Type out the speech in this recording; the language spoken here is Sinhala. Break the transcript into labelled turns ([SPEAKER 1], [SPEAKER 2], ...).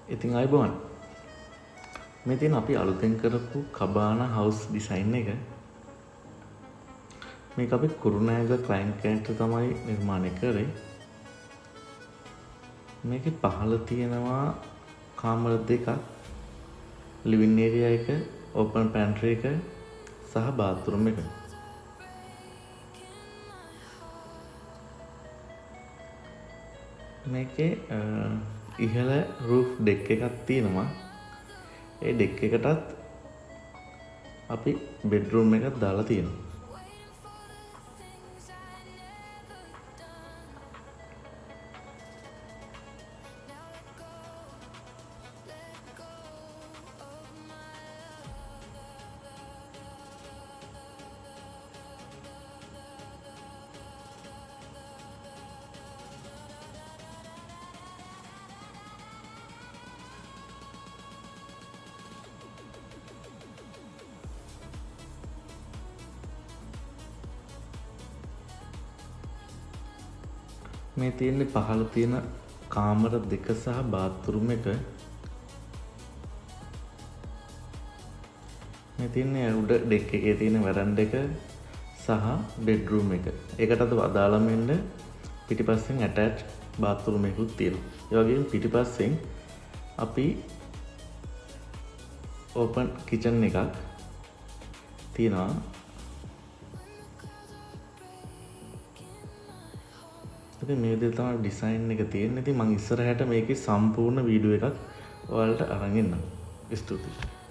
[SPEAKER 1] ඉතින් අයබෝවන් මේ තියෙන අපි අලුතෙන් කරපු කබානා හවුස් ඩිසයින් එක මේක අපි කුරුණෑගල ක්ලයන්ට් කෙනෙක්ට තමයි නිර්මාණය කරේ. මේකේ පහළ තියෙනවා කාමර දෙකක්, ලිවිං ඒරියා එක, ඕපන් පැන්ට්‍රි එක සහ බාත්රූම් එක. මේකේ ඉහළ රූෆ් ඩෙක් එකක් තියෙනවා. ඒ ඩෙක් එකටත් අපි බෙඩ්රූම් එකක් දාලා තියෙනවා. මේ තියෙන්නේ පහළ තියෙන කාමර දෙක සහ බාත්රූම් එක. මේ තියෙන්නේ උඩ ඩෙක් එකේ තියෙන වරන්ඩ එක සහ බෙඩ්රූම් එක. ඒකටත් අදාළම වෙන්න පිටිපස්සෙන් ඇටච් බාත්රූම් එකකුත් තියෙනවා. ඒ වගේම පිටිපස්සෙන් අපි ඕපන් කිචන් එකක් තියෙනවා. ඉතින් මේ විදිහට තමයි ඩිසයින් එක තියෙන්නේ. ඉතින් මම ඉස්සරහට මේකේ සම්පූර්ණ වීඩියෝ එකක් ඔයාලට අරන් එන්නම්. ස්තුතියි.